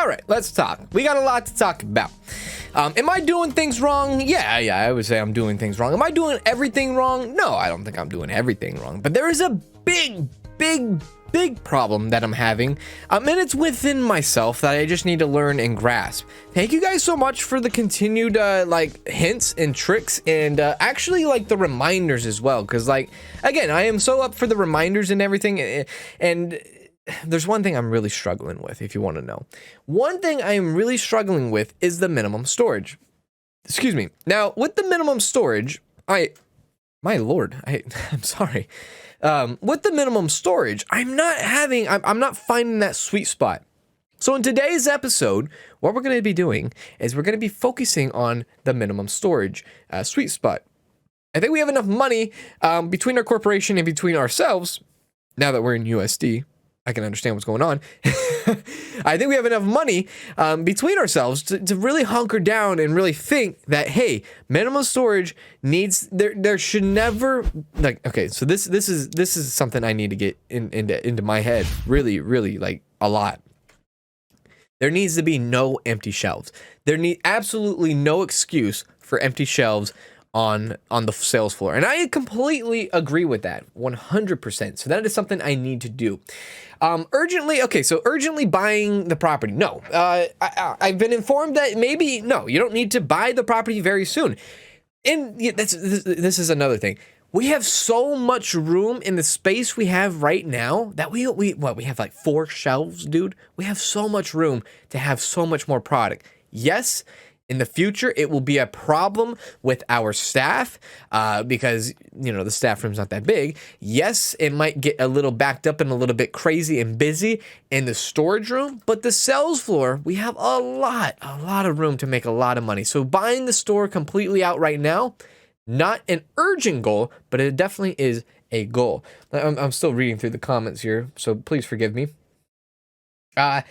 All right, let's talk. We got a lot to talk about. Am I doing things wrong? Yeah, I would say I'm doing things wrong. Am I doing everything wrong? No, I don't think I'm doing everything wrong. But there is a big problem that I'm having. And it's within myself that I just need to learn and grasp. Thank you guys so much for the continued like hints and tricks and actually like the reminders as well. Because like, again, I am so up for the reminders and everything. And there's one thing I'm really struggling with, if you want to know. One thing I am really struggling with is the minimum storage. Excuse me. Now, with the minimum storage, my lord, I'm sorry. With the minimum storage, I'm not finding that sweet spot. So in today's episode, what we're going to be doing is we're going to be focusing on the minimum storage sweet spot. I think we have enough money between our corporation and between ourselves, now that we're in USD. I can understand what's going on. I think we have enough money between ourselves to really hunker down and really think that, hey, minimum storage needs, there should never, like, okay, so this is something I need to get into my head really, like a lot. There needs to be no empty shelves. There need absolutely no excuse for empty shelves on the sales floor. And I completely agree with that, 100%. So that is something I need to do. Urgently buying the property. No, I've been informed that maybe, no, you don't need to buy the property very soon. And this is another thing. We have so much room in the space we have right now that we have like 4 shelves, dude. We have so much room to have so much more product. Yes, in the future, it will be a problem with our staff because, you know, the staff room's not that big. Yes, it might get a little backed up and a little bit crazy and busy in the storage room, but the sales floor, we have a lot of room to make a lot of money. So buying the store completely out right now, not an urgent goal, but it definitely is a goal. I'm still reading through the comments here, so please forgive me. So,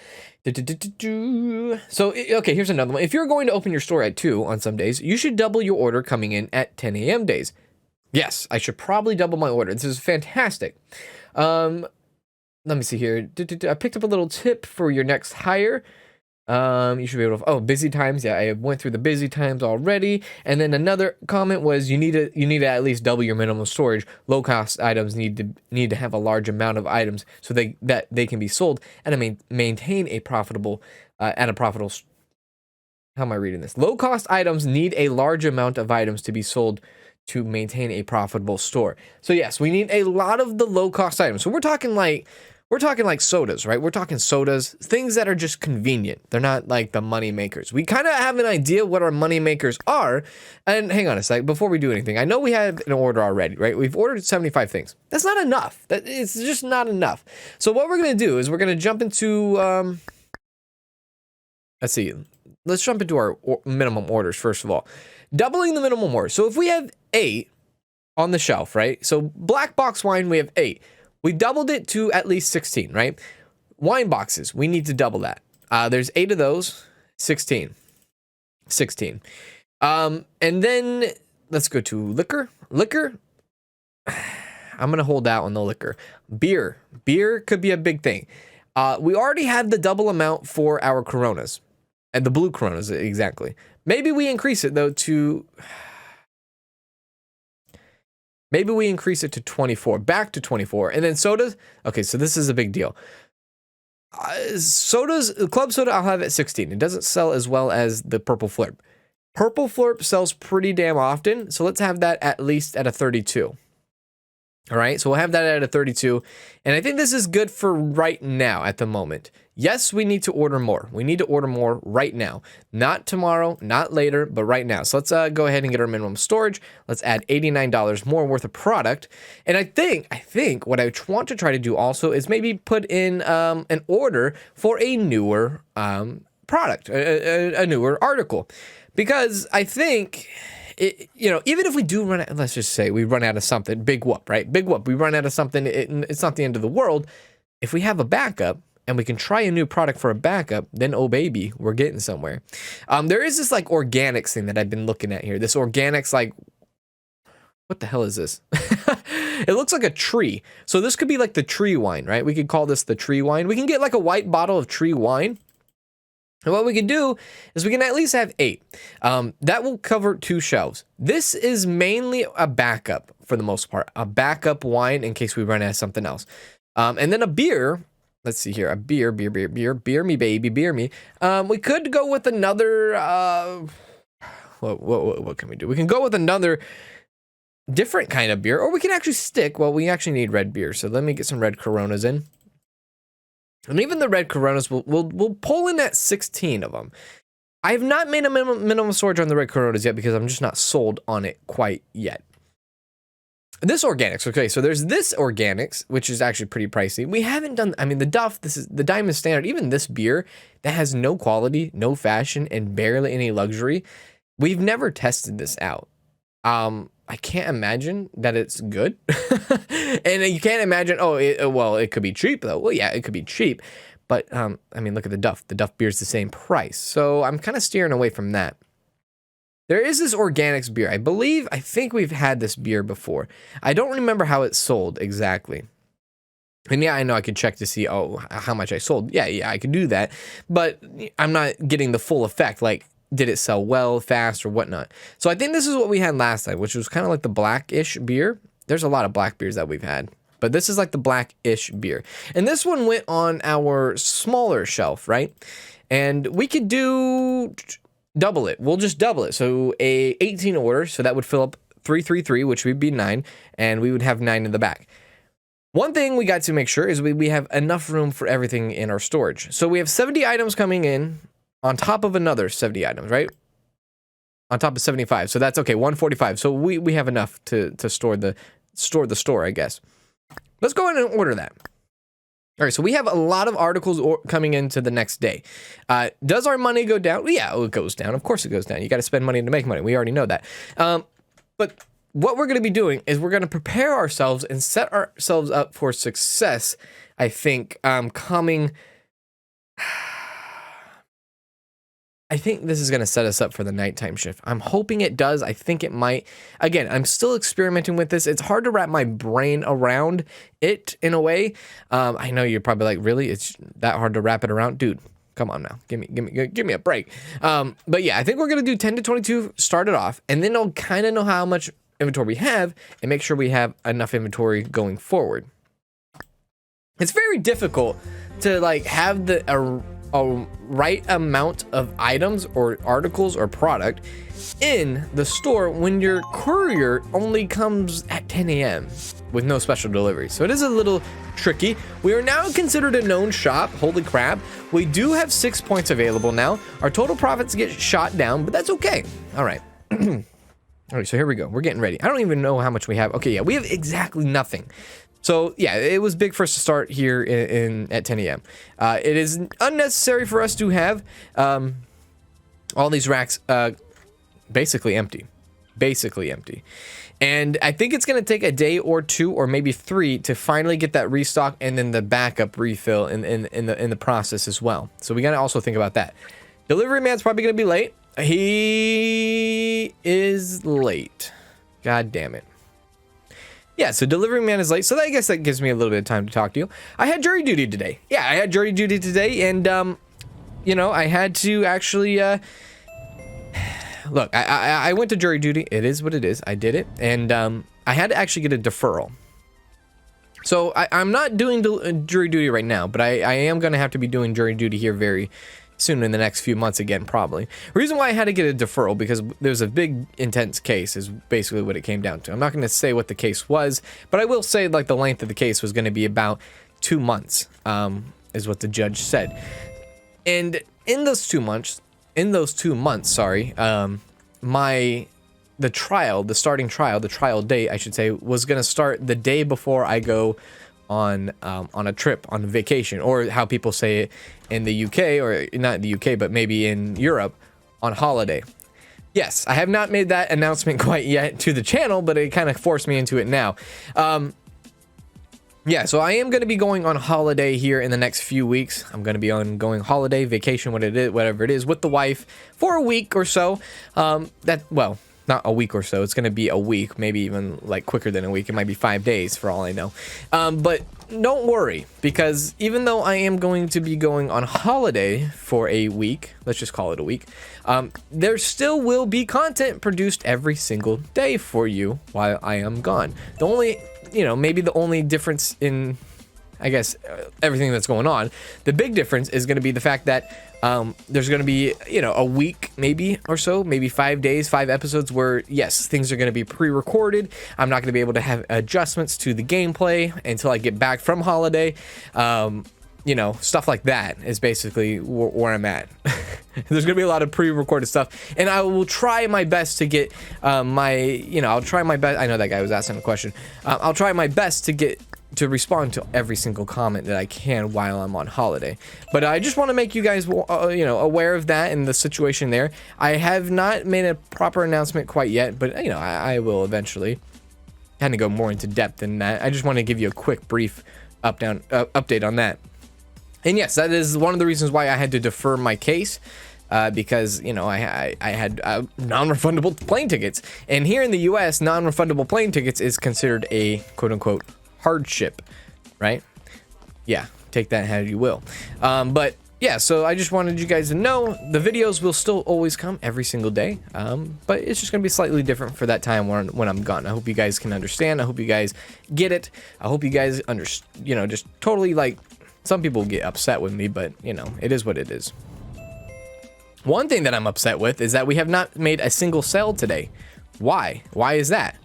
okay, here's another one. If you're going to open your store at 2 on some days, you should double your order coming in at 10 a.m. days. Yes, I should probably double my order. This is fantastic. Let me see here. I picked up a little tip for your next hire. You should be able to, busy times. Yeah, I went through the busy times already. And then another comment was you need to at least double your minimum storage. Low cost items need to have a large amount of items so that they can be sold and maintain a profitable how am I reading this? Low cost items need a large amount of items to be sold to maintain a profitable store. So yes, we need a lot of the low cost items. So we're talking like sodas, right? We're talking sodas, things that are just convenient. They're not like the money makers. We kind of have an idea what our money makers are. And hang on a sec, before we do anything, I know we have an order already, right? We've ordered 75 things. That's not enough. It's just not enough. So what we're going to do is we're going to jump into, let's see. Let's jump into our minimum orders, first of all. Doubling the minimum order. So if we have 8 on the shelf, right? So black box wine, we have 8. We doubled it to at least 16, right? Wine boxes, we need to double that. There's 8 of those, 16. And then let's go to liquor. I'm going to hold out on the liquor. Beer could be a big thing. We already had the double amount for our Coronas. And the blue Coronas, exactly. Maybe we increase it, though, to... Maybe we increase it to 24, back to 24. And then sodas, okay, so this is a big deal. Sodas, club soda, I'll have at 16. It doesn't sell as well as the purple flip. Purple flip sells pretty damn often, so let's have that at least at a 32. All right, so we'll have that at a 32. And I think this is good for right now at the moment. Yes, we need to order more. We need to order more right now. Not tomorrow, not later, but right now. So let's go ahead and get our minimum storage. Let's add $89 more worth of product. And I think what I want to try to do also is maybe put in an order for a newer product, a newer article. Because I think... even if we do run out, let's just say we run out of something, big whoop, right? Big whoop. We run out of something. It's not the end of the world. If we have a backup and we can try a new product for a backup, then oh baby, we're getting somewhere. There is this like organics thing that I've been looking at here. This organics, like, what the hell is this? It looks like a tree. So this could be like the tree wine, right? We could call this the tree wine. We can get like a white bottle of tree wine. And what we can do is we can at least have 8. That will cover 2 shelves. This is mainly a backup for the most part, a backup wine in case we run out of something else. And then a beer. Let's see here, a beer me, baby, beer me. We could go with another. What can we do? We can go with another different kind of beer, or we can actually stick. Well, we actually need red beer, so let me get some red Coronas in. And even the red Coronas, we'll pull in at 16 of them. I have not made a minimum storage on the red Coronas yet because I'm just not sold on it quite yet. This organics, okay, so there's this organics, which is actually pretty pricey. We haven't done, I mean, the Duff, this is the Diamond Standard, even this beer that has no quality, no fashion, and barely any luxury. We've never tested this out. I can't imagine that it's good. And you can't imagine, well, it could be cheap though. Well, yeah, it could be cheap. But, I mean, look at the Duff. The Duff beer is the same price. So I'm kind of steering away from that. There is this organics beer. I think we've had this beer before. I don't remember how it's sold exactly. And yeah, I know I could check to see, how much I sold. Yeah, I could do that. But I'm not getting the full effect. Like, did it sell well, fast, or whatnot? So I think this is what we had last time, which was kind of like the blackish beer. There's a lot of black beers that we've had, but this is like the blackish beer. And this one went on our smaller shelf, right? And we could do double it. We'll just double it. So a 18 order, so that would fill up 333, which would be 9, and we would have 9 in the back. One thing we got to make sure is we have enough room for everything in our storage. So we have 70 items coming in on top of another 70 items, right? On top of 75. So that's okay, 145. So we have enough to store the store, I guess. Let's go ahead and order that. All right, so we have a lot of articles coming into the next day. Does our money go down? Well, yeah, it goes down. Of course it goes down. You got to spend money to make money. We already know that. But what we're going to be doing is we're going to prepare ourselves and set ourselves up for success, I think, coming... I think this is going to set us up for the nighttime shift. I'm hoping it does. I think it might. Again, I'm still experimenting with this. It's hard to wrap my brain around it in a way. I know you're probably like, really? It's that hard to wrap it around? Dude, come on now. Give me a break. But yeah, I think we're going to do 10 to 22, start it off, and then I'll kind of know how much inventory we have and make sure we have enough inventory going forward. It's very difficult to like have a right amount of items or articles or product in the store when your courier only comes at 10 a.m. with no special delivery. So it is a little tricky. We are now considered a known shop. Holy crap. We do have 6 points available now. Our total profits get shot down, but that's okay. All right. All right, so here we go. We're getting ready. I don't even know how much we have. Okay, yeah, we have exactly nothing. So yeah, it was big for us to start here at 10 a.m. It is unnecessary for us to have all these racks basically empty. And I think it's going to take a day or 2 or maybe 3 to finally get that restock and then the backup refill in the process as well. So we got to also think about that. Delivery man's probably going to be late. He is late. God damn it. Yeah, so delivery man is late, so I guess that gives me a little bit of time to talk to you. I had jury duty today. Yeah, I had jury duty today, and, you know, I had to actually, look, I went to jury duty. It is what it is. I did it, and, I had to actually get a deferral. So, I'm not doing jury duty right now, but I am going to have to be doing jury duty here very soon in the next few months again, probably. The reason why I had to get a deferral, because there's a big, intense case, is basically what it came down to. I'm not going to say what the case was, but I will say, like, the length of the case was going to be about 2 months, is what the judge said. And in those 2 months, sorry, the trial date, I should say, was going to start the day before I go on a trip, on a vacation, or how people say it in the UK, or not in the UK, but maybe in Europe, on holiday. Yes, I have not made that announcement quite yet to the channel, but it kind of forced me into it now. Yeah, so I am going to be going on holiday here in the next few weeks. I'm going to be going holiday, vacation, whatever it is, with the wife for a week or so. Well, not a week or so. It's going to be a week, maybe even like quicker than a week. It might be 5 days for all I know. But don't worry, because even though I am going to be going on holiday for a week, let's just call it a week, there still will be content produced every single day for you while I am gone. The only, maybe the only difference in, I guess, everything that's going on, the big difference is going to be the fact that there's going to be, a week maybe or so, maybe 5 days, 5 episodes where, yes, things are going to be pre-recorded. I'm not going to be able to have adjustments to the gameplay until I get back from holiday. Stuff like that is basically where I'm at. There's going to be a lot of pre-recorded stuff, and I will try my best to get I'll try my best. I know that guy was asking a question. I'll try my best to respond to every single comment that I can while I'm on holiday. But I just want to make you guys, aware of that and the situation there. I have not made a proper announcement quite yet, but, I will eventually kind of go more into depth than that. I just want to give you a quick, brief update on that. And yes, that is one of the reasons why I had to defer my case. Because, I had non-refundable plane tickets. And here in the U.S., non-refundable plane tickets is considered a quote-unquote hardship, right? Yeah, take that how you will. But yeah, so I just wanted you guys to know the videos will still always come every single day, but it's just gonna be slightly different for that time when I'm gone. I hope you guys can understand. I hope you guys get it. I hope you guys just totally, like, some people get upset with me, but it is what it is. One thing that I'm upset with is that we have not made a single sale today. Why is that?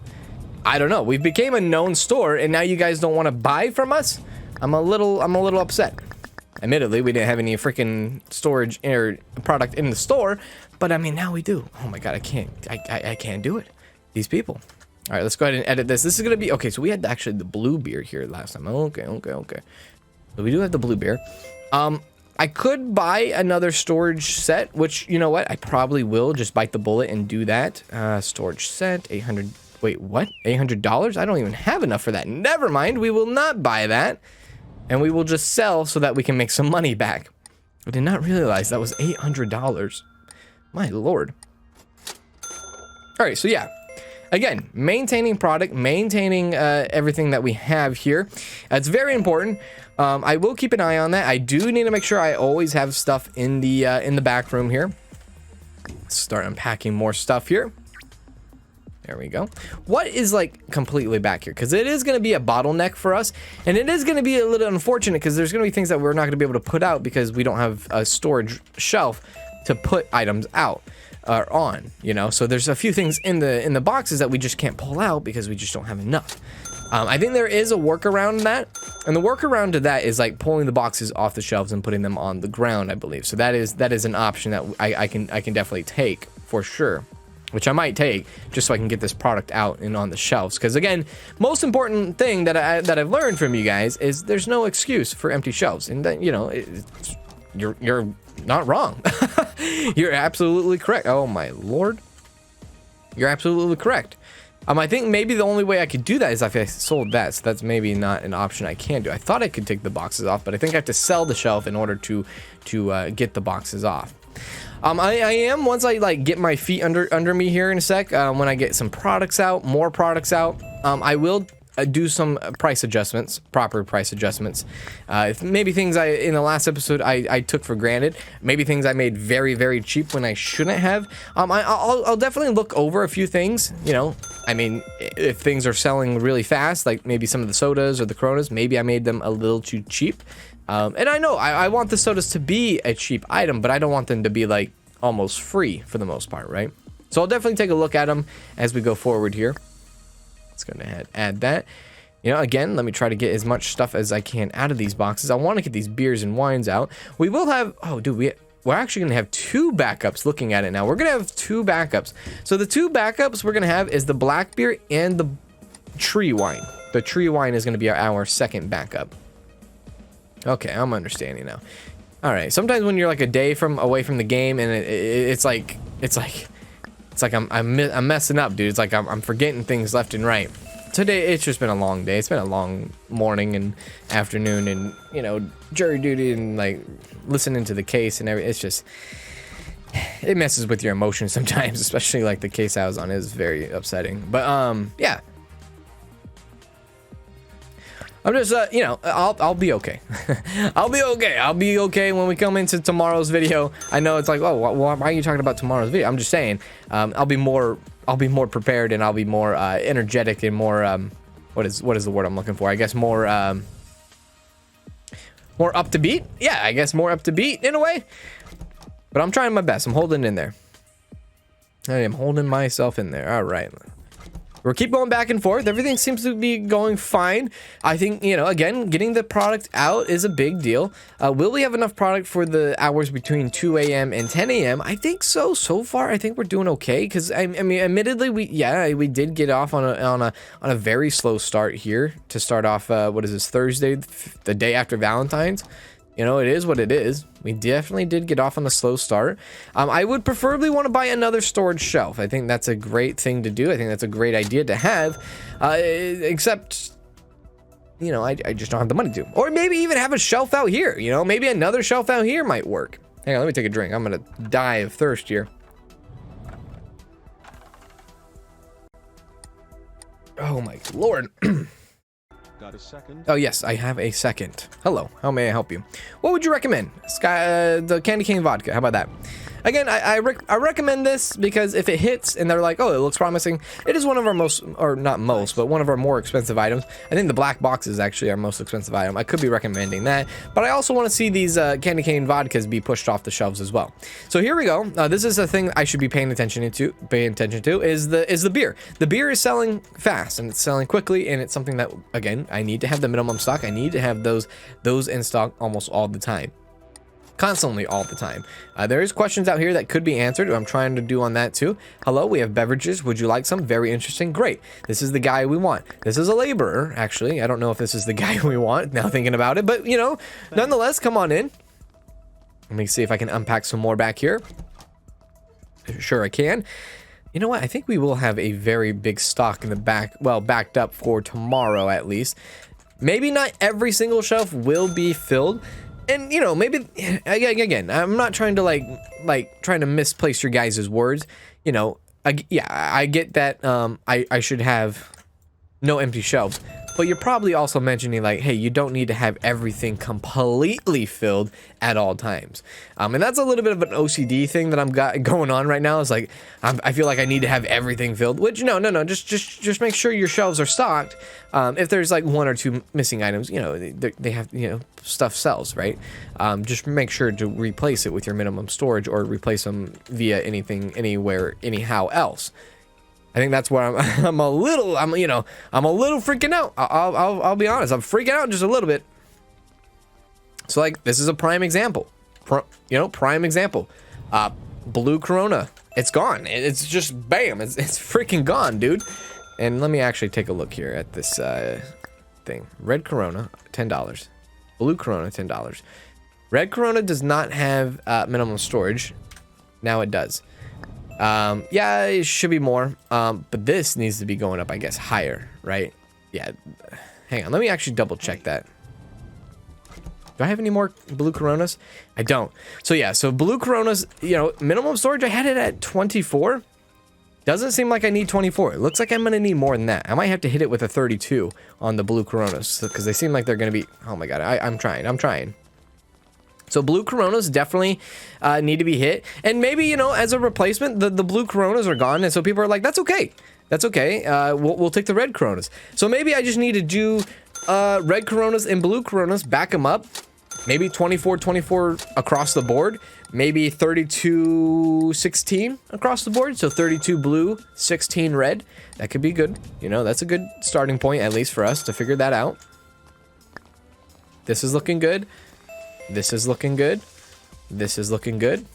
I don't know. We became a known store, and now you guys don't want to buy from us. I'm a little upset. Admittedly, we didn't have any freaking storage or product in the store, but I mean, now we do. Oh my god, I can't do it. These people. All right, let's go ahead and edit this. This is gonna be okay. So we had actually the blue beer here last time. Okay. So we do have the blue beer. I could buy another storage set, which, you know what, I probably will just bite the bullet and do that. Storage set, 800. Wait, what? $800? I don't even have enough for that. Never mind. We will not buy that. And we will just sell so that we can make some money back. I did not realize that was $800. My lord. All right, so yeah. Again, maintaining product, maintaining everything that we have here. It's very important. I will keep an eye on that. I do need to make sure I always have stuff in the back room here. Let's start unpacking more stuff here. There we go. What is like completely back here? Because it is going to be a bottleneck for us, and it is going to be a little unfortunate because there's going to be things that we're not going to be able to put out because we don't have a storage shelf to put items out on. So there's a few things in the boxes that we just can't pull out because we just don't have enough. I think there is a workaround to that, and the workaround to that is like pulling the boxes off the shelves and putting them on the ground, I believe. So that is an option that I can definitely take for sure. Which I might take just so I can get this product out and on the shelves. Because again, most important thing that I've learned from you guys is there's no excuse for empty shelves, and that, you're not wrong. You're absolutely correct. Oh my lord, you're absolutely correct. I think maybe the only way I could do that is if I sold that. So that's maybe not an option I can do. I thought I could take the boxes off, but I think I have to sell the shelf in order to get the boxes off. I am, once I like get my feet under me here in a sec, when I get some products out, more products out, I will do some price adjustments, proper price adjustments. If maybe things in the last episode I took for granted, maybe things I made very, very cheap when I shouldn't have. I'll definitely look over a few things, I mean, if things are selling really fast, like maybe some of the sodas or the Coronas, maybe I made them a little too cheap. And I know I want the sodas to be a cheap item, but I don't want them to be like almost free for the most part, right? So I'll definitely take a look at them as we go forward here. Let's go ahead and add that. Again, let me try to get as much stuff as I can out of these boxes. I want to get these beers and wines out. We will have, we're actually going to have 2 backups looking at it now. We're going to have 2 backups. So the 2 backups we're going to have is the black beer and the tree wine. The tree wine is going to be our second backup. Okay, I'm understanding now. All right. Sometimes when you're like a day away from the game, and it's like I'm messing up, dude. It's like I'm forgetting things left and right. Today it's just been a long day. It's been a long morning and afternoon, and jury duty and like listening to the case and everything. it messes with your emotions sometimes, especially like the case I was on is very upsetting. But yeah. I'm just you know, I'll be okay. I'll be okay. I'll be okay when we come into tomorrow's video. I know it's like, oh, why are you talking about tomorrow's video? I'm just saying, I'll be more prepared, and I'll be more energetic, and more what is the word I'm looking for? I guess more up to beat. Yeah, I guess more up to beat in a way. But I'm trying my best. I'm holding in there. I am holding myself in there. All right. We'll keep going back and forth. Everything seems to be going fine. I think, you know, again, getting the product out is a big deal. Will we have enough product for the hours between 2 a.m. and 10 a.m.? I think so. So far, I think we're doing okay. Because I mean, admittedly, we did get off on a very slow start here to start off. What is this, Thursday, the day after Valentine's? You know, it is what it is. We definitely did get off on a slow start. I would preferably want to buy another storage shelf. I think that's a great thing to do. I think that's a great idea to have. Except, you know, I just don't have the money to. Or maybe even have a shelf out here. You know, maybe another shelf out here might work. Hang on, let me take a drink. I'm going to die of thirst here. Oh my Lord. Got a second? Oh yes, I have a second. Hello, how may I help you? What would you recommend? The Candy Cane vodka. How about that? Again, I recommend this because if it hits and they're like, oh, it looks promising, it is one of our most, or not most, but one of our more expensive items. I think the black box is actually our most expensive item. I could be recommending that, but I also want to see these Candy Cane vodkas be pushed off the shelves as well. So here we go. This is a thing I should be paying attention to. Is the beer. The beer is selling fast and it's selling quickly, and it's something that, again, I need to have the minimum stock. I need to have those in stock almost all the time. Constantly, all the time. There is questions out here that could be answered. I'm trying to do on that too. Hello, we have beverages. Would you like some? Very interesting. Great. This is the guy we want. This is a laborer, actually. I don't know if this is the guy we want now thinking about it, but you know, nonetheless, come on in. Let me see if I can unpack some more back here. Sure, I can. You know what? I think we will have a very big stock in the back. Well, backed up for tomorrow at least. Maybe not every single shelf will be filled. And, you know, maybe, again, I'm not trying to, trying to misplace your guys' words. You know, I get that I should have no empty shelves. But you're probably also mentioning, like, hey, you don't need to have everything completely filled at all times. And that's a little bit of an OCD thing that I'm got going on right now. It's like, I feel like I need to have everything filled. Which, no. Just make sure your shelves are stocked. If there's, like, one or two missing items, you know, they have, you know, stuff sells, right? Just make sure to replace it with your minimum storage or replace them via anything, anywhere, anyhow else. I think that's where I'm a little freaking out. I'll be honest. I'm freaking out just a little bit. So like, this is a prime example. Prime example. Blue Corona. It's gone. It's just bam. It's freaking gone, dude. And let me actually take a look here at this thing. Red Corona, $10. Blue Corona, $10. Red Corona does not have minimum storage. Now it does. Yeah, it should be more, but this needs to be going up, I guess, higher, right? Yeah, hang on, let me actually double check that. Do I have any more Blue Coronas? I don't. So yeah, so Blue Coronas, you know, minimum storage, I had it at 24. Doesn't seem like I need 24. It looks like I'm gonna need more than that. I might have to hit it with a 32 on the Blue Coronas, because they seem like they're gonna be, oh my god, I'm trying. So Blue Coronas definitely need to be hit. And maybe, you know, as a replacement, the Blue Coronas are gone. And so people are like, that's okay. That's okay. We'll take the Red Coronas. So maybe I just need to do Red Coronas and Blue Coronas, back them up. Maybe 24 across the board. Maybe 32-16 across the board. So 32 blue, 16 red. That could be good. You know, that's a good starting point, at least for us to figure that out. This is looking good. This is looking good. This is looking good.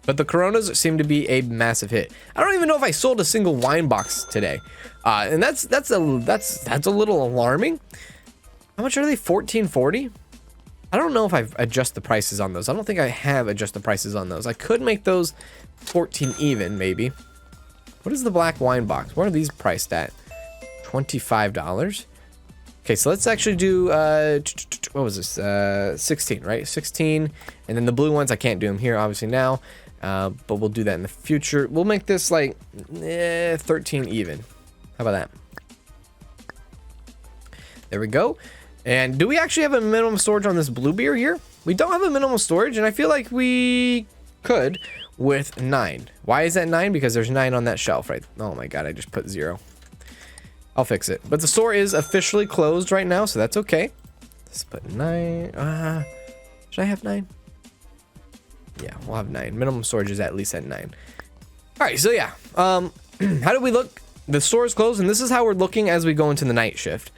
But the Coronas seem to be a massive hit. I don't even know if I sold a single wine box today. And that's a little alarming. How much are they? $14.40? I don't know if I've adjusted the prices on those. I don't think I have adjusted the prices on those. I could make those 14 even, maybe. What is the black wine box? What are these priced at? $25. Okay, so let's actually do, what was this? 16, right? 16. And then the blue ones, I can't do them here, obviously now. but we'll do that in the future. We'll make this like 13 even. How about that? There we go. And do we actually have a minimum storage on this blue beer here? We don't have a minimum storage, and I feel like we could with 9. Why is that 9? Because there's 9 on that shelf, right? Oh my god, I just put 0. I'll fix it. But the store is officially closed right now, so that's okay. Let's put 9. Should I have 9? Yeah, we'll have 9. Minimum storage is at least at 9. All right, so yeah. How do we look? The store is closed, and this is how we're looking as we go into the night shift.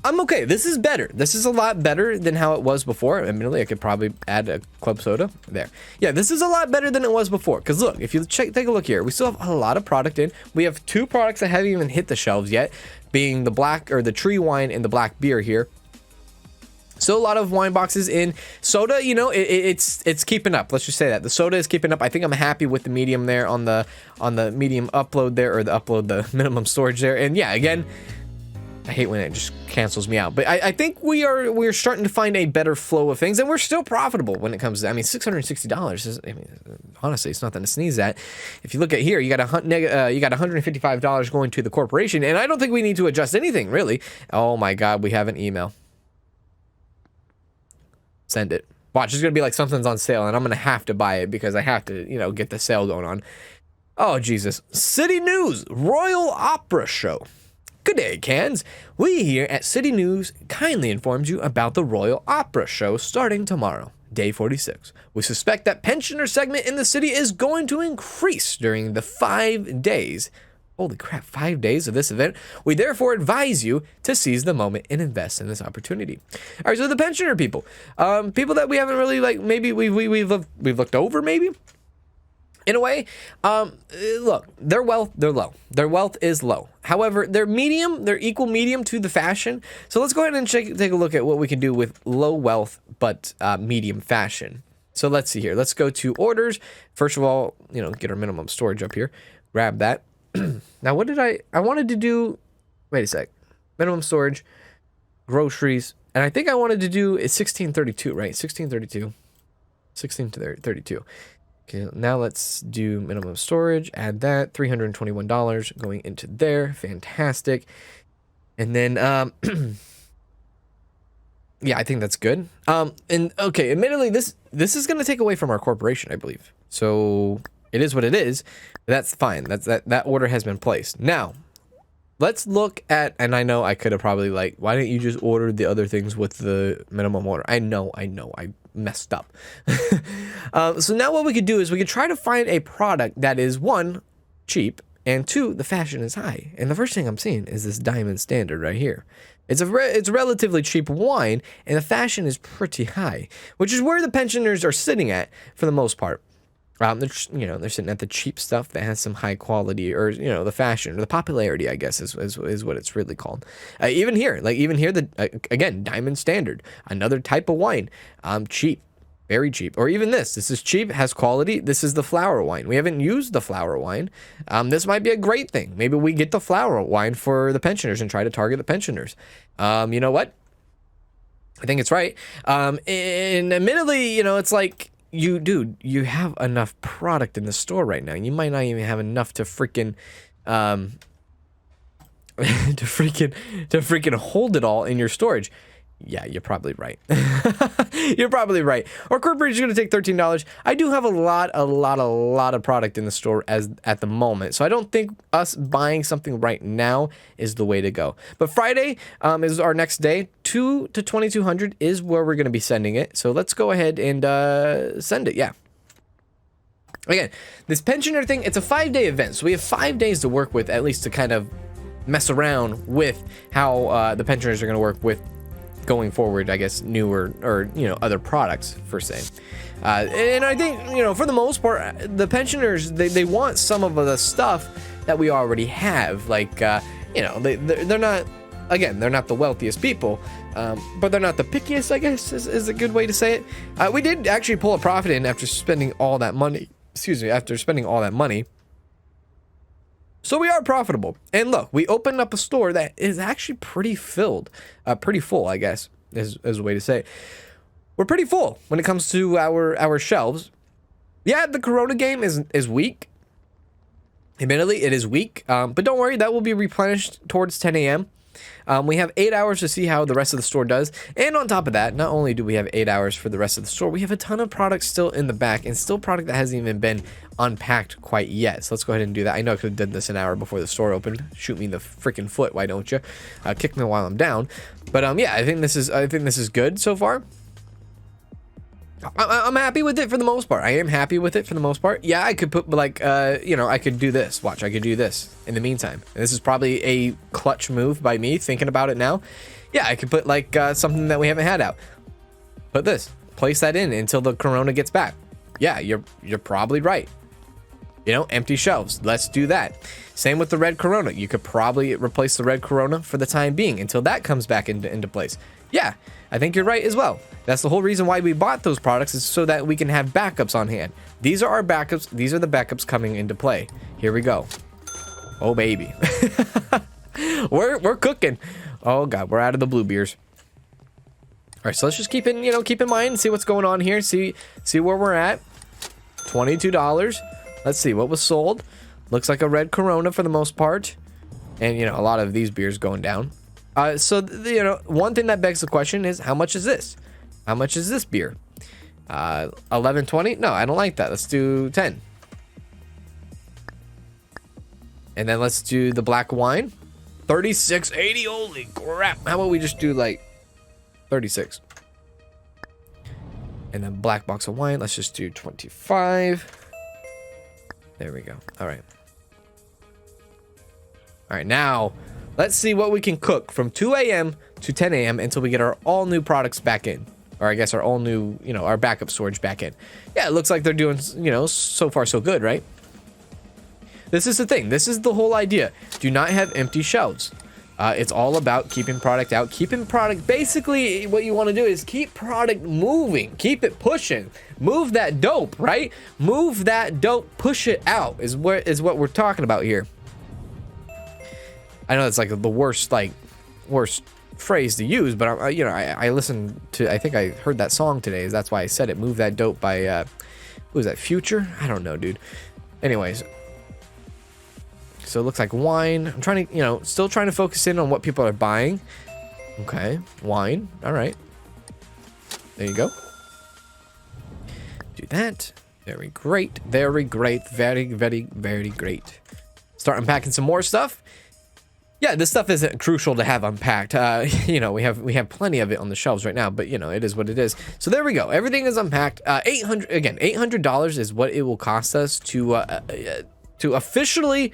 I'm okay. This is better. This is a lot better than how it was before. Admittedly, I could probably add a club soda there. Yeah, this is a lot better than it was before. Because look, if you take a look here, we still have a lot of product in. We have 2 products that haven't even hit the shelves yet, being the black or the tree wine and the black beer here. So a lot of wine boxes in. Soda, you know, it's keeping up. Let's just say that the soda is keeping up. I think I'm happy with the medium there on the medium upload there, or the minimum storage there. And yeah, again, I hate when it just cancels me out, but I think we're starting to find a better flow of things, and we're still profitable when it comes to. I mean, $660 is. I mean, honestly, it's nothing to sneeze at. If you look at here, you got $155 going to the corporation, and I don't think we need to adjust anything really. Oh my god, we have an email. Send it. Watch, it's gonna be like something's on sale, and I'm gonna have to buy it because I have to, you know, get the sale going on. Oh Jesus! City News Royal Opera Show. Good day, Cans. We here at City News kindly informed you about the Royal Opera Show starting tomorrow, day 46. We suspect that pensioner segment in the city is going to increase during the 5 days. Holy crap, 5 days of this event. We therefore advise you to seize the moment and invest in this opportunity. All right, so the pensioner people, people that we haven't really like, maybe we've looked over, maybe. In a way, look, their wealth, they're low. Their wealth is low. However, they're medium, they're equal medium to the fashion. So let's go ahead and take a look at what we can do with low wealth, but medium fashion. So let's see here. Let's go to orders. First of all, you know, get our minimum storage up here. Grab that. Now, what did I wanted to do, wait a sec. Minimum storage, groceries. And I think I wanted to do is 1632, right? 1632. 1632. Okay, now let's do minimum storage, add that, $321 going into there, fantastic. And then, yeah, I think that's good. And okay, admittedly, this is going to take away from our corporation, I believe. So it is what it is. That's fine. That order has been placed. Now, let's look at, and I know I could have probably like, why didn't you just order the other things with the minimum order? I know, I messed up. So now what we could do is we could try to find a product that is 1, cheap, and 2, the fashion is high. And the first thing I'm seeing is this Diamond Standard right here. It's a relatively cheap wine, and the fashion is pretty high, which is where the pensioners are sitting at for the most part. They're sitting at the cheap stuff that has some high quality, or you know, the fashion or the popularity, I guess is what it's really called. Even here, again, Diamond Standard, another type of wine, cheap, very cheap. Or even this is cheap, has quality. This is the flower wine. We haven't used the flower wine. This might be a great thing. Maybe we get the flower wine for the pensioners and try to target the pensioners. You know what? I think it's right. And admittedly, you know, it's like, you have enough product in the store right now. You might not even have enough to freaking to freaking hold it all in your storage. Yeah, you're probably right. You're probably right. Our corporation is going to take $13. I do have a lot of product in the store at the moment, so I don't think us buying something right now is the way to go. But Friday is our next day. 2 to 2200 is where we're going to be sending it. So let's go ahead and send it. Yeah. Again, this pensioner thing, it's a 5-day event, so we have 5 days to work with, at least to kind of mess around with how the pensioners are going to work with going forward, I guess, newer or, you know, other products per se. And I think, you know, for the most part, the pensioners, they want some of the stuff that we already have. Like, you know, they're not, again, they're not the wealthiest people, but they're not the pickiest, I guess, is a good way to say it. We did actually pull a profit in after spending all that money. After spending all that money. So we are profitable. And look, we opened up a store that is actually pretty filled. Pretty full, I guess, is a way to say it. We're pretty full when it comes to our shelves. Yeah, the Corona game is weak. Admittedly, it is weak, but don't worry, that will be replenished towards 10 a.m. We have 8 hours to see how the rest of the store does. And on top of that, not only do we have 8 hours for the rest of the store, we have a ton of products still in the back and still product that hasn't even been unpacked quite yet. So let's go ahead and do that. I know I could have done this an hour before the store opened. Shoot me in the freaking foot, why don't you? Kick me while I'm down. But yeah, I think this is good so far. I'm happy with it for the most part. I am happy with it for the most part. Yeah, I could put like, you know, I could do this. Watch, I could do this in the meantime. And this is probably a clutch move by me thinking about it now. Yeah, I could put like something that we haven't had out. Put this, place that in until the Corona gets back. Yeah, you're probably right. You know, empty shelves. Let's do that. Same with the red Corona. You could probably replace the red Corona for the time being until that comes back into place. Yeah, I think you're right as well. That's the whole reason why we bought those products, is so that we can have backups on hand. These are our backups. These are the backups coming into play. Here we go. Oh, baby. we're cooking. Oh, God, we're out of the blue beers. All right, so let's just keep in mind, see what's going on here. See where we're at. $22. Let's see what was sold. Looks like a red Corona for the most part. And, you know, a lot of these beers going down. So, you know, one thing that begs the question is, how much is this? How much is this beer? 11.20? No, I don't like that. Let's do 10. And then let's do the black wine. 36.80. Holy crap. How about we just do like 36? And then black box of wine. Let's just do 25. There we go. All right. All right, now let's see what we can cook from 2 a.m. to 10 a.m. until we get our all new products back in. Or I guess our all new, you know, our backup storage back in. Yeah, it looks like they're doing, you know, so far so good, right? This is the thing. This is the whole idea. Do not have empty shelves. It's all about keeping product out. Keeping product, basically what you want to do is keep product moving. Keep it pushing. Move that dope, right? Move that dope, push it out is what we're talking about here. I know it's like the worst phrase to use, but I listened to, I think I heard that song today. That's why I said it. Move that dope by who was that? Future? I don't know, dude. Anyways, so it looks like wine. I'm trying to, you know, still trying to focus in on what people are buying. Okay, wine. All right, there you go. Do that. Very great. Very great. Very, very, very great. Start unpacking some more stuff. Yeah, this stuff isn't crucial to have unpacked. You know, we have plenty of it on the shelves right now, but you know, it is what it is. So there we go. Everything is unpacked. $800 is what it will cost us to officially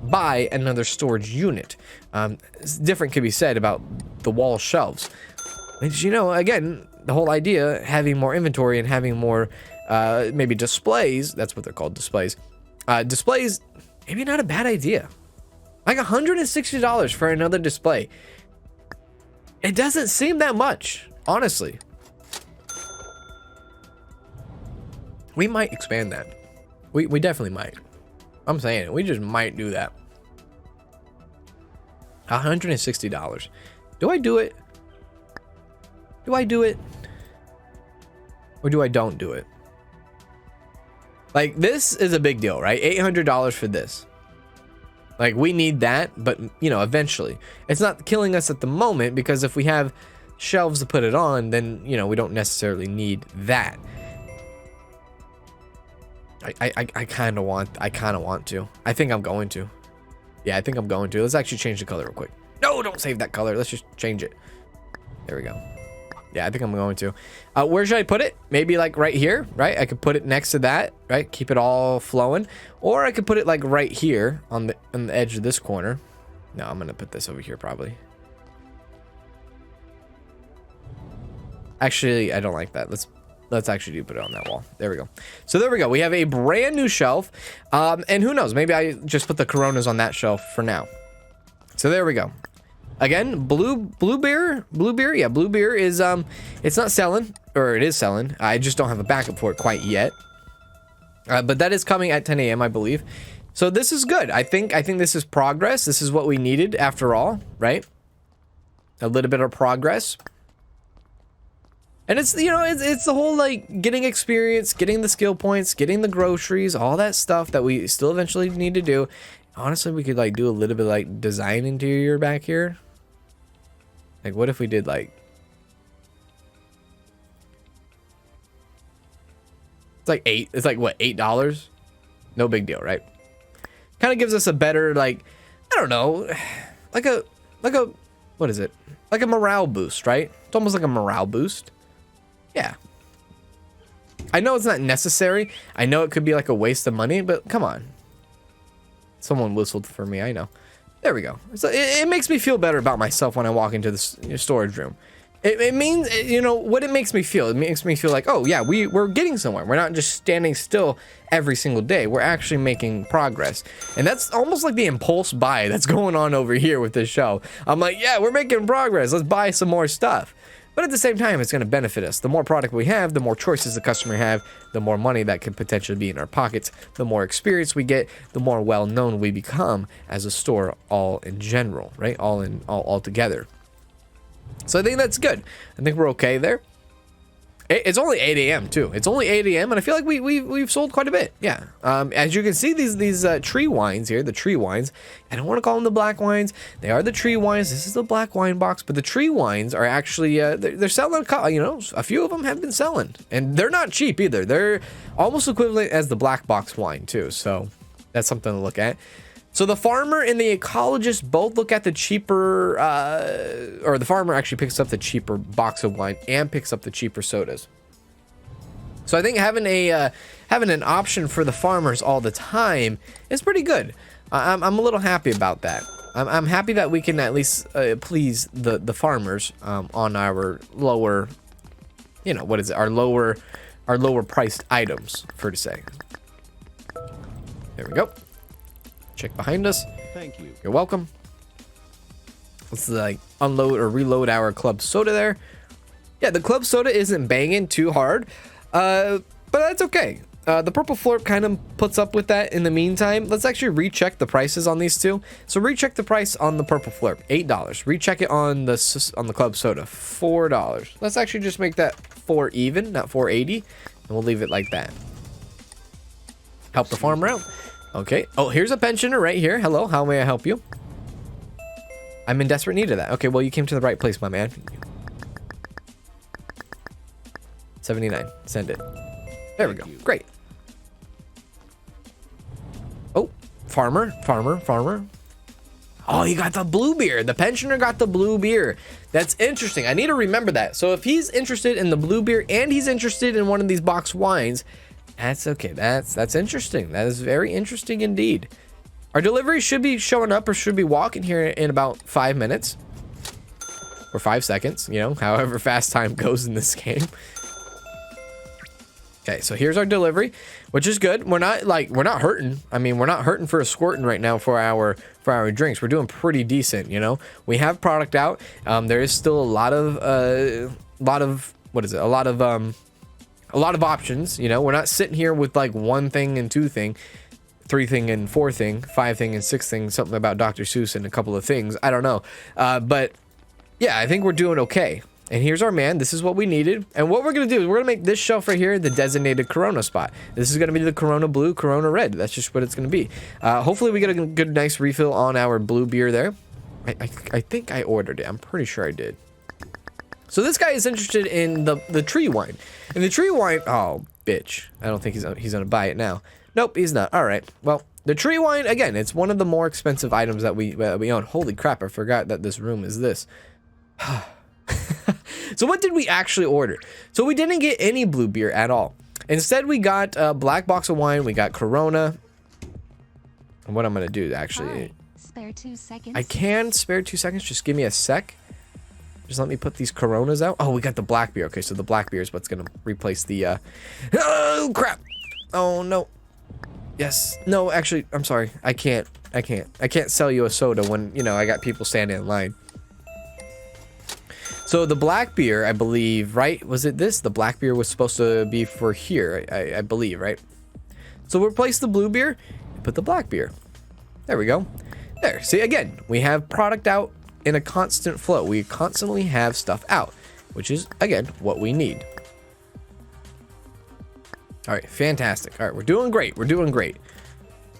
buy another storage unit. Different can be said about the wall shelves. Which, you know, again, the whole idea, having more inventory and having more maybe displays. That's what they're called, displays. Displays, maybe not a bad idea. Like $160 for another display. It doesn't seem that much, honestly. We might expand that. We definitely might. I'm saying it. We just might do that. $160. Do I do it? Do I do it? Or do I don't do it? Like, this is a big deal, right? $800 for this. Like, we need that, but, you know, eventually. It's not killing us at the moment, because if we have shelves to put it on, then, you know, we don't necessarily need that. I kind of want to. I think I'm going to. Yeah, I think I'm going to. Let's actually change the color real quick. No, don't save that color. Let's just change it. There we go. Yeah, I think I'm going to. Where should I put it? Maybe like right here, right? I could put it next to that, right? Keep it all flowing. Or I could put it like right here on the edge of this corner. No, I'm going to put this over here probably. Actually, I don't like that. Let's actually put it on that wall. There we go. So there we go. We have a brand new shelf. And who knows? Maybe I just put the Coronas on that shelf for now. So there we go. Again, blue beer. Yeah, blue beer is it's not selling, or it is selling. I just don't have a backup for it quite yet. But that is coming at 10 a.m. I believe. So this is good. I think this is progress. This is what we needed after all, right? A little bit of progress. And it's, you know, it's the whole like getting experience, getting the skill points, getting the groceries, all that stuff that we still eventually need to do. Honestly, we could like do a little bit like design interior back here. Like what if we did like, it's like what, $8? No big deal, right? Kind of gives us a better, like, I don't know, like a, what is it? Like a morale boost, right? It's almost like a morale boost. Yeah. I know it's not necessary. I know it could be like a waste of money, but come on. Someone whistled for me, I know. There we go. So it makes me feel better about myself when I walk into the storage room. It means, you know, what it makes me feel. It makes me feel like, oh yeah, we're getting somewhere. We're not just standing still every single day. We're actually making progress. And that's almost like the impulse buy that's going on over here with this show. I'm like, yeah, we're making progress. Let's buy some more stuff. But at the same time, it's going to benefit us. The more product we have, the more choices the customer have, the more money that could potentially be in our pockets, the more experience we get, the more well-known we become as a store all in general, right? All together. So I think that's good. I think we're okay there. It's only 8 a.m. too. It's only 8 a.m. and I feel like we've sold quite a bit. Yeah. As you can see, these tree wines here, the tree wines. I don't want to call them the black wines. They are the tree wines. This is the black wine box, but the tree wines are actually they're selling. You know, a few of them have been selling, and they're not cheap either. They're almost equivalent as the black box wine too. So that's something to look at. So the farmer and the ecologist both look at the cheaper, or the farmer actually picks up the cheaper box of wine and picks up the cheaper sodas. So I think having an option for the farmers all the time is pretty good. I'm a little happy about that. I'm happy that we can at least please the farmers on our lower, you know, what is it? Our lower priced items, for to say. There we go. Check behind us. Thank you. You're welcome. Let's like unload or reload our club soda there. Yeah, the club soda isn't banging too hard, but that's okay. The purple florp kind of puts up with that in the meantime. Let's actually recheck the prices on these two. So recheck the price on the purple florp, $8. Recheck it on the club soda, $4. Let's actually just make that 4 even, not 480, and we'll leave it like that. Help the farmer out. Okay. Oh, here's a pensioner right here. Hello, how may I help you? I'm in desperate need of that. Okay, well, you came to the right place, my man. 79. Send it. There we go. Great. Oh, farmer. Oh, you got the blue beer. The pensioner got the blue beer. That's interesting. I need to remember that. So if he's interested in the blue beer and he's interested in one of these box wines, that's okay. That's interesting. That is very interesting indeed. Our delivery should be showing up or should be walking here in about 5 minutes or 5 seconds, you know, however fast time goes in this game. Okay, so here's our delivery, which is good. We're not hurting. I mean, we're not hurting for a squirting right now for our drinks. We're doing pretty decent, you know. We have product out. There is still a lot of what is it? A lot of options, you know. We're not sitting here with like 1 thing and 2 thing, 3 thing and 4 thing, 5 thing and 6 thing, something about Dr. Seuss and a couple of things. I don't know. But yeah, I think we're doing okay. And here's our man. This is what we needed. And what we're going to do is we're going to make this shelf right here the designated Corona spot. This is going to be the Corona Blue, Corona Red. That's just what it's going to be. Hopefully we get a good, nice refill on our blue beer there. I think I ordered it. I'm pretty sure I did. So this guy is interested in the tree wine. And the tree wine, oh, bitch. I don't think he's going to buy it now. Nope, he's not. All right. Well, the tree wine, again, it's one of the more expensive items that we own. Holy crap, I forgot that this room is this. So what did we actually order? So we didn't get any blue beer at all. Instead, we got a black box of wine. We got Corona. And what I'm going to do, actually. Right. Spare 2 seconds. I can spare 2 seconds. Just give me a sec. Just let me put these Coronas out. Oh, we got the black beer. Okay, so the black beer is what's going to replace the... Oh, crap. Oh, no. Yes. No, actually, I'm sorry. I can't sell you a soda when, you know, I got people standing in line. So the black beer, I believe, right? Was it this? The black beer was supposed to be for here, I believe, right? So we'll replace the blue beer and put the black beer. There we go. There. See, again, we have product out in a constant flow. We constantly have stuff out. which is, again, what we need. All right, fantastic. All right, we're doing great. We're doing great.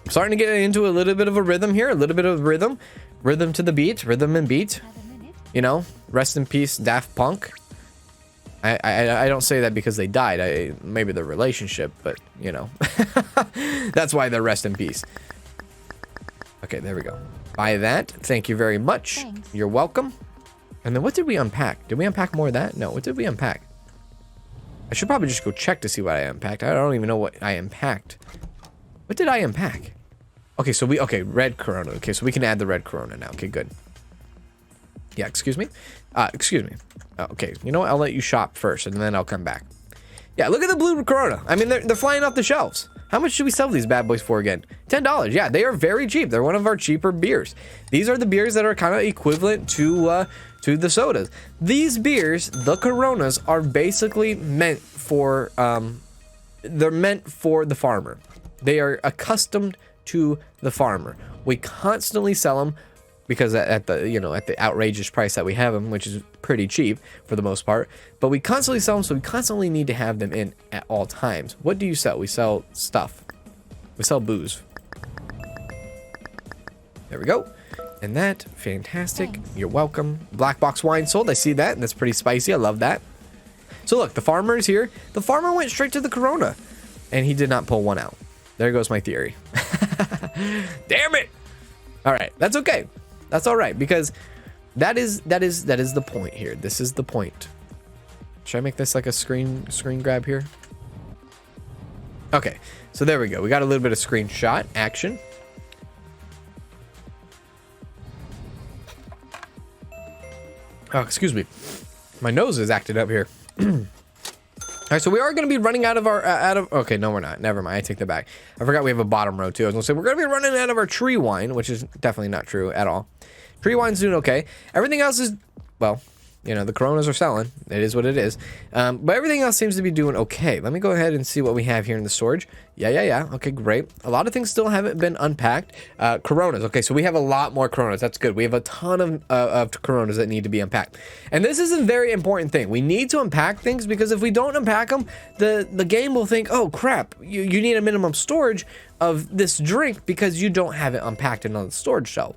I'm starting to get into a little bit of a rhythm here, a little bit of rhythm. Rhythm to the beat, rhythm and beat. You know, rest in peace, Daft Punk. I don't say that because they died. Maybe their relationship, but, you know. That's why they're rest in peace. Okay, there we go. Buy that. Thank you very much. Thanks. You're welcome. And then what did we unpack? Did we unpack more of that? No, what did we unpack? I should probably just go check to see what I unpacked. I don't even know what I unpacked. What did I unpack? Okay, so okay, red Corona. Okay, so we can add the red Corona now. Okay, good. Yeah, excuse me? Excuse me. Okay, you know what? I'll let you shop first, and then I'll come back. Yeah, look at the blue Corona. I mean, they're flying off the shelves. How much should we sell these bad boys for again? $10. Yeah, they are very cheap. They're one of our cheaper beers. These are the beers that are kind of equivalent to the sodas. These beers, the Coronas, are basically meant for they're meant for the farmer. They are accustomed to the farmer. We constantly sell them because at the outrageous price that we have them, which is pretty cheap for the most part, but we constantly sell them, so we constantly need to have them in at all times. What do you sell? We sell stuff. We sell booze. There we go. And that, fantastic. Thanks. You're welcome. Black box wine sold. I see that, and that's pretty spicy. I love that. So look, the farmer is here. The farmer went straight to the Corona, and he did not pull one out. There goes my theory. Damn it! All right, that's okay. That's all right, because that is the point here. This is the point. Should I make this like a screen grab here? Okay, so there we go. We got a little bit of screenshot action. Oh, excuse me. My nose is acted up here. All right, so we are going to be running out of our, okay, no, we're not. Never mind. I take that back. I forgot we have a bottom row too. I was going to say, we're going to be running out of our tree wine, which is definitely not true at all. Tree wine's doing okay. Everything else is, well, you know, the Coronas are selling. It is what it is. But everything else seems to be doing okay. Let me go ahead and see what we have here in the storage. Yeah. Okay, great. A lot of things still haven't been unpacked. Coronas. Okay, so we have a lot more Coronas. That's good. We have a ton of Coronas that need to be unpacked. And this is a very important thing. We need to unpack things because if we don't unpack them, the game will think, oh, crap, you need a minimum storage of this drink because you don't have it unpacked and on the storage shelf.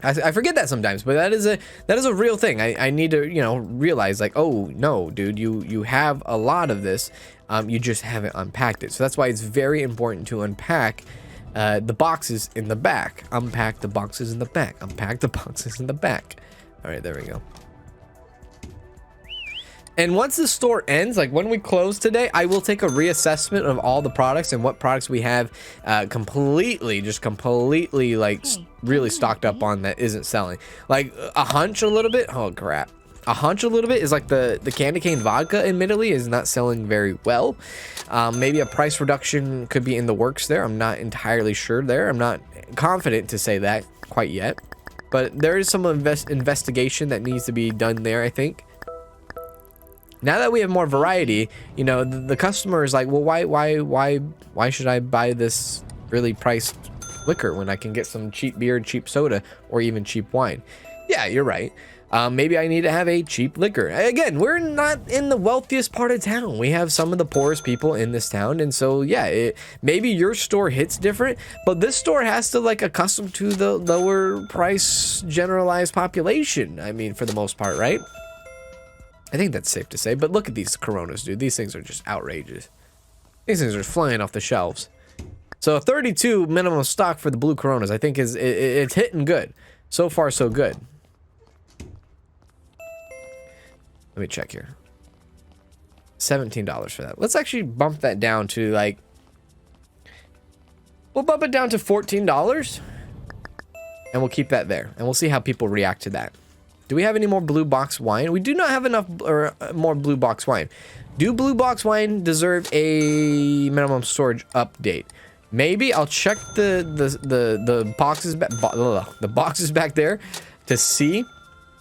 I forget that sometimes, but that is a real thing. I need to, you know, realize like, oh no, dude, you have a lot of this, you just haven't unpacked it. So that's why it's very important to unpack the boxes in the back. Unpack the boxes in the back. Unpack the boxes in the back. All right, there we go. And once the store ends, like when we close today, I will take a reassessment of all the products and what products we have completely like really stocked up on that isn't selling. Like a hunch a little bit. Oh crap. A hunch a little bit is like the candy cane vodka, admittedly, is not selling very well. Maybe a price reduction could be in the works there. I'm not entirely sure there. I'm not confident to say that quite yet. But there is some investigation that needs to be done there, I think. Now that we have more variety, you know, the customer is like, well, why should I buy this really priced liquor when I can get some cheap beer, cheap soda, or even cheap wine? Yeah, you're right. Maybe I need to have a cheap liquor. Again, we're not in the wealthiest part of town. We have some of the poorest people in this town. And so, yeah, maybe your store hits different, but this store has to like accustom to the lower price generalized population. I mean, for the most part, right? I think that's safe to say, but look at these Coronas, dude. These things are just outrageous. These things are flying off the shelves. So 32 minimum stock for the blue Coronas, I think it's hitting good. So far, so good. Let me check here. $17 for that. Let's actually bump that down to like, we'll bump it down to $14 and we'll keep that there and we'll see how people react to that. Do we have any more blue box wine? We do not have enough or more blue box wine. Do blue box wine deserve a minimum storage update? Maybe I'll check the boxes back there to see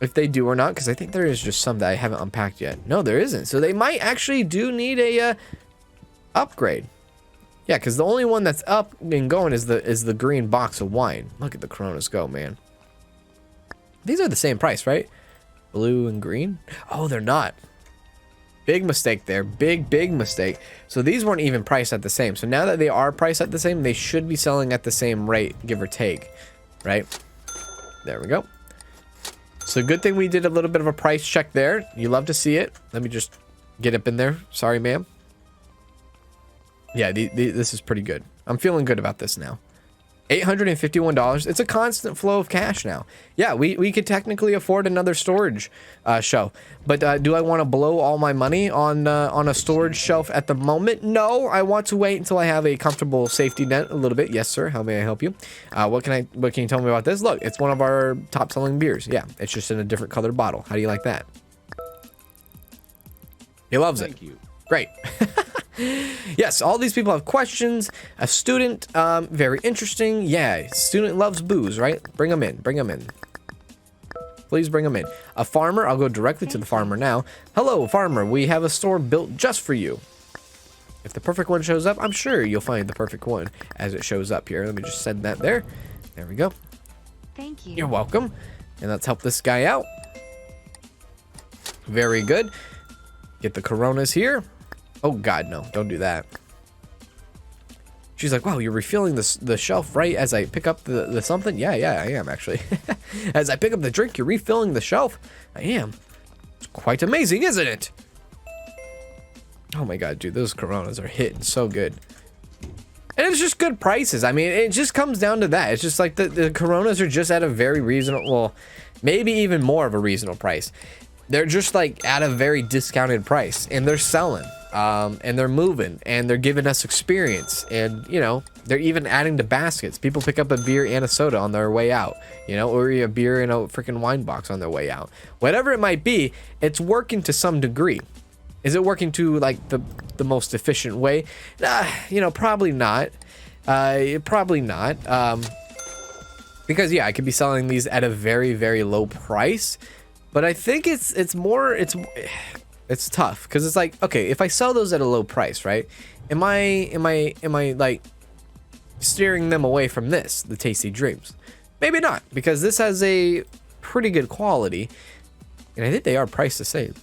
if they do or not, because I think there is just some that I haven't unpacked yet. No, there isn't. So they might actually do need a upgrade. Yeah, because the only one that's up and going is the green box of wine. Look at the Coronas go, man. These are the same price, right? Blue and green? Oh, they're not. Big mistake there. Big mistake. So these weren't even priced at the same. So now that they are priced at the same, they should be selling at the same rate, give or take. Right? There we go. So good thing we did a little bit of a price check there. You love to see it. Let me just get up in there. Sorry, ma'am. Yeah, this is pretty good. I'm feeling good about this now. $851. It's a constant flow of cash now. Yeah, we could technically afford another storage shelf. But do I want to blow all my money on a storage shelf at the moment? No, I want to wait until I have a comfortable safety net a little bit. Yes, sir. How may I help you? What can you tell me about this? Look, it's one of our top selling beers. Yeah, it's just in a different colored bottle. How do you like that? He loves it. Thank you. Great. Yes, all these people have questions. A student, very interesting. Yeah, student loves booze, right? Bring them in. Bring them in. Please bring them in. A farmer. I'll go directly to the farmer now. Hello, farmer. We have a store built just for you. If the perfect one shows up, I'm sure you'll find the perfect one as it shows up here. Let me just send that there. There we go. Thank you. You're welcome. And let's help this guy out. Very good. Get the Coronas here. Oh, God, no. Don't do that. She's like, wow, you're refilling the shelf right as I pick up the something? Yeah, I am, actually. As I pick up the drink, you're refilling the shelf? I am. It's quite amazing, isn't it? Oh, my God, dude. Those Coronas are hitting so good. And it's just good prices. I mean, it just comes down to that. It's just like the Coronas are just at a very reasonable, well, maybe even more of a reasonable price. They're just like at a very discounted price, and they're selling, and they're moving, and they're giving us experience, and you know, they're even adding to baskets. People pick up a beer and a soda on their way out, you know, or a beer and a freaking wine box on their way out. Whatever it might be, it's working to some degree. Is it working to like the most efficient way? You know, probably not. Probably not. Because yeah, I could be selling these at a very, very low price. But I think it's tough because it's like, okay, if I sell those at a low price, right? Am I like steering them away from this, the Tasty Dreams? Maybe not, because this has a pretty good quality, and I think they are priced the same.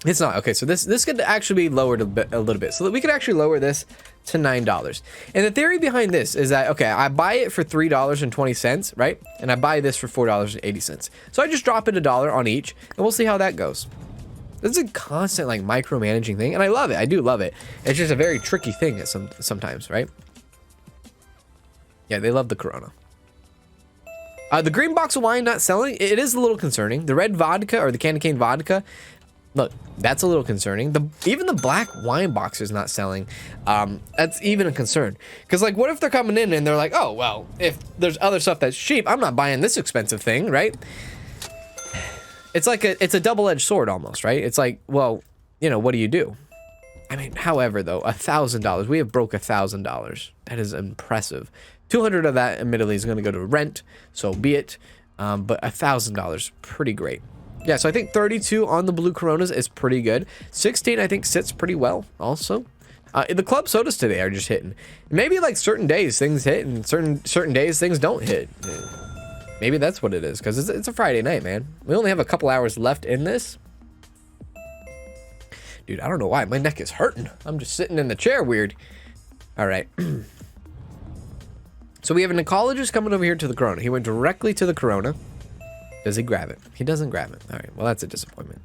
It's not. Okay, so this could actually be lowered a little bit, so that we could actually lower this to $9. And the theory behind this is that, okay, I buy it for $3.20, right? And I buy this for $4.80. So I just drop it $1 on each, and we'll see how that goes. This is a constant like micromanaging thing, and I love it. I do love it. It's just a very tricky thing at sometimes, right? Yeah, they love the Corona. The green box of wine not selling. It is a little concerning. The red vodka or the candy cane vodka. Look, that's a little concerning. Even the black wine box is not selling. That's even a concern. Because, like, what if they're coming in and they're like, oh, well, if there's other stuff that's cheap, I'm not buying this expensive thing, right? It's like it's a double-edged sword almost, right? It's like, well, you know, what do you do? I mean, however, though, $1,000. We have broke $1,000. That is impressive. 200 of that, admittedly, is going to go to rent, so be it. But $1,000, pretty great. Yeah, so I think 32 on the blue Coronas is pretty good. 16, I think, sits pretty well also. The club sodas today are just hitting. Maybe like certain days things hit and certain days things don't hit. Maybe that's what it is, because it's a Friday night, man. We only have a couple hours left in this. Dude, I don't know why. My neck is hurting. I'm just sitting in the chair weird. All right. So we have an ecologist coming over here to the Corona. He went directly to the Corona. Does he grab it? He doesn't grab it. All right. Well, that's a disappointment.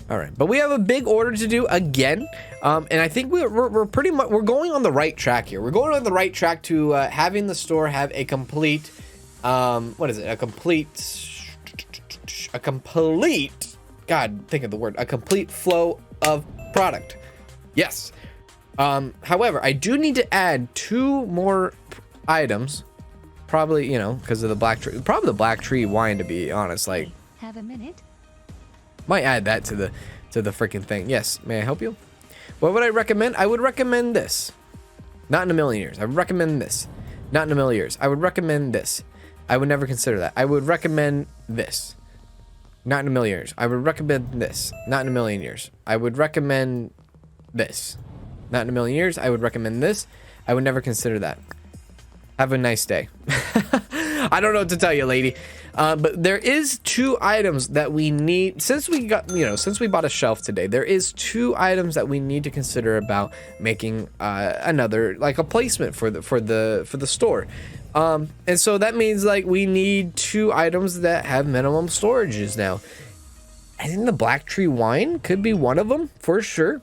All right. But we have a big order to do again. And I think we're pretty much, we're going on the right track here. We're going on the right track to having the store have a complete, what is it? A complete, God, think of the word, a complete flow of product. Yes. However, I do need to add 2 more items. Probably, you know, because of the black tree. Probably the black tree wine, to be honest. Like, have a minute. Might add that to the freaking thing. Yes, may I help you? What would I recommend? I would recommend this. Not in a million years. I would recommend this. Not in a million years. I would recommend this. I would never consider that. I would recommend this. Not in a million years. I would recommend this. Not in a million years. I would recommend this. Not in a million years. I would recommend this. I would never consider that. Have a nice day. I don't know what to tell you, lady. But there is 2 items that we need since we bought a shelf today. There is 2 items that we need to consider about making another, like, a placement for the store. And so that means, like, we need 2 items that have minimum storages now. I think the Black Tree wine could be one of them for sure.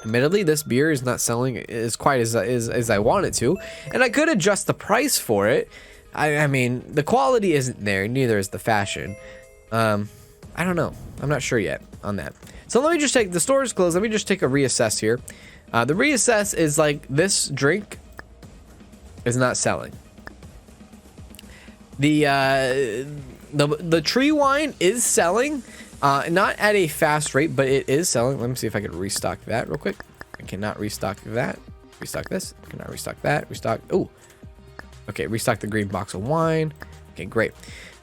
Admittedly, this beer is not selling as quite as I want it to, and I could adjust the price for it. I mean, the quality isn't there, neither is the fashion. I don't know. I'm not sure yet on that. So let me just take, the store is closed. Let me just take a reassess here. The reassess is like, this drink is not selling. The tree wine is selling, not at a fast rate, but it is selling. Let me see if I can restock that real quick. I cannot restock that. Restock this. I cannot restock that. Restock. Oh, okay. Restock the green box of wine. Okay, great.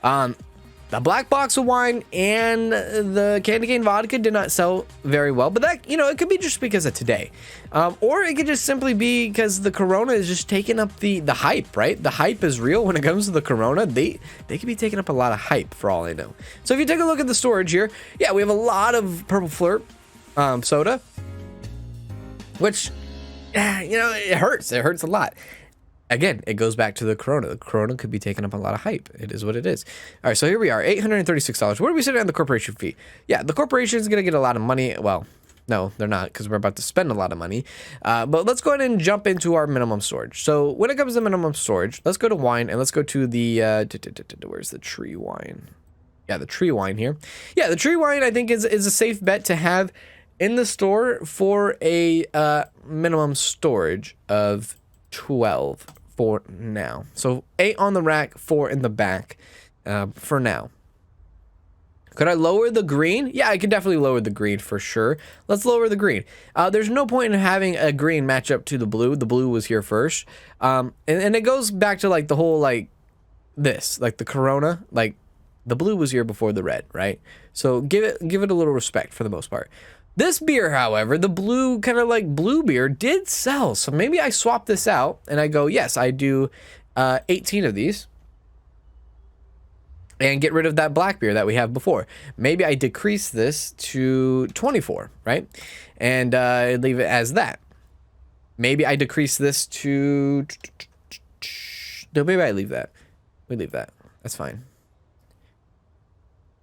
The black box of wine and the candy cane vodka did not sell very well, but that, it could be just because of today, or it could just simply be because the Corona is just taking up the hype, right? The hype is real when it comes to the Corona. They could be taking up a lot of hype for all I know. So if you take a look at the storage here, yeah, we have a lot of Purple Flirt soda, which, it hurts. It hurts a lot. Again, it goes back to the Corona. The Corona could be taking up a lot of hype. It is what it is. All right, so here we are, $836. Where are we sitting on the corporation fee? Yeah, the corporation is going to get a lot of money. Well, no, they're not, because we're about to spend a lot of money. But let's go ahead and jump into our minimum storage. So when it comes to minimum storage, let's go to wine, and let's go to the, where's the tree wine? Yeah, the tree wine here. Yeah, the tree wine, I think, is a safe bet to have in the store for a minimum storage of 12 for now. So 8 on the rack, 4 in the back for now. Could I lower the green? Yeah, I could definitely lower the green for sure. Let's lower the green. There's no point in having a green match up to the blue. The blue was here first. And it goes back to like the whole like this, like the Corona, like the blue was here before the red, right? So give it a little respect for the most part. This beer, however, the blue, kind of like blue beer, did sell. So maybe I swap this out and I go, yes, I do 18 of these and get rid of that black beer that we have before. Maybe I decrease this to 24, right? And leave it as that. Maybe I decrease this to... No, maybe I leave that. We leave that. That's fine.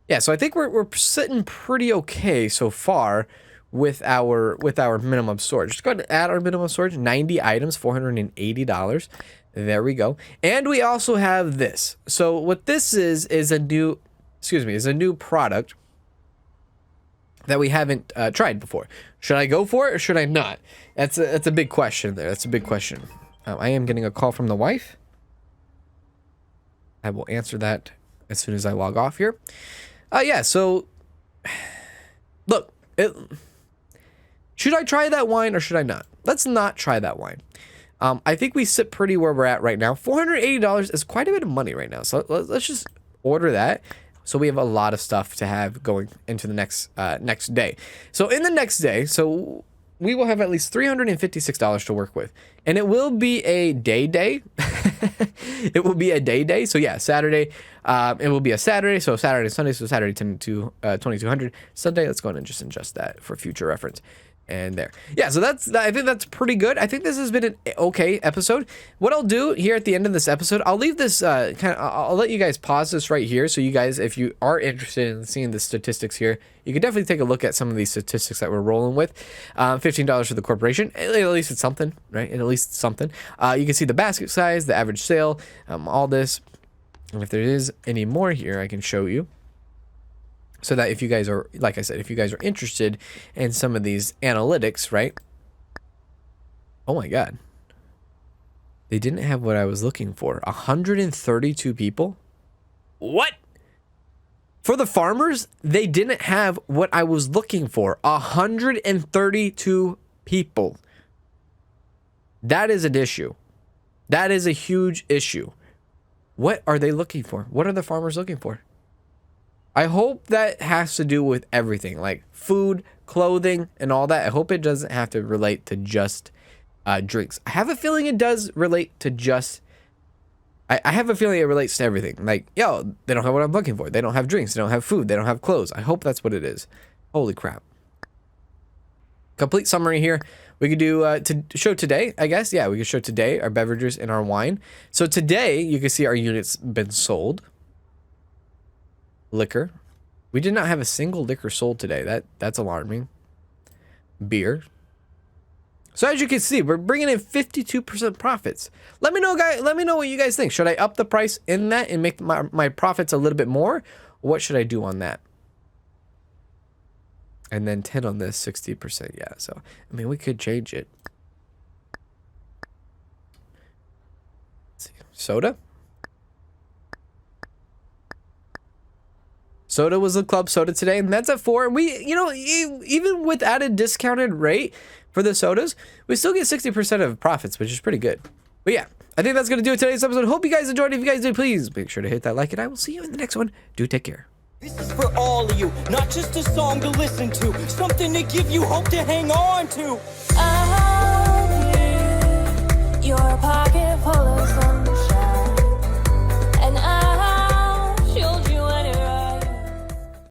Yeah, so I think we're sitting pretty okay so far with our minimum storage. Just go ahead and add our minimum storage, 90 items, $480. There we go. And we also have this. So what this is a new product that we haven't tried before. Should I go for it or should I not? That's a big question there. That's a big question. I am getting a call from the wife. I will answer that as soon as I log off here. Yeah, so look, should I try that wine or should I not? Let's not try that wine. I think we sit pretty where we're at right now. $480 is quite a bit of money right now. So let's just order that. So we have a lot of stuff to have going into the next day. So in the next day, so we will have at least $356 to work with. And it will be a day. It will be a day. So yeah, Saturday. It will be a Saturday. So Saturday, Sunday. So Saturday 10 to 2200. Sunday. Let's go ahead and just adjust that for future reference. And there. Yeah, so I think that's pretty good. I think this has been an okay episode. What I'll do here at the end of this episode, I'll leave this I'll let you guys pause this right here. So you guys, if you are interested in seeing the statistics here, you can definitely take a look at some of these statistics that we're rolling with. $15 for the corporation. At least it's something, right? At least something. You can see the basket size, the average sale, all this. And if there is any more here, I can show you. So that if you guys are, like I said, if you guys are interested in some of these analytics, right? Oh my God. They didn't have what I was looking for. 132 people? What? For the farmers, they didn't have what I was looking for. 132 people. That is an issue. That is a huge issue. What are they looking for? What are the farmers looking for? I hope that has to do with everything, like food, clothing, and all that. I hope it doesn't have to relate to just drinks. I have a feeling it does relate to just I have a feeling it relates to everything. Like, yo, they don't have what I'm looking for. They don't have drinks. They don't have food. They don't have clothes. I hope that's what it is. Holy crap. Complete summary here. We could do to show today, I guess. Yeah, we could show today our beverages and our wine. So today, you can see our units been sold. Liquor. We did not have a single liquor sold today. That's alarming. Beer. So as you can see, we're bringing in 52% profits. Let me know, guys. Let me know what you guys think. Should I up the price in that and make my profits a little bit more? What should I do on that? And then 10 on this, 60%. Yeah, so, I mean, we could change it. Let's see. Soda? Soda was the club soda today, and that's at 4. And we, you know, even with added discounted rate for the sodas, we still get 60% of profits, which is pretty good. But yeah, I think that's going to do it today's episode. Hope you guys enjoyed. If you guys did, please make sure to hit that like, and I will see you in the next one. Do take care. This is for all of you, not just a song to listen to, something to give you hope to hang on to. I'll be your pocket full of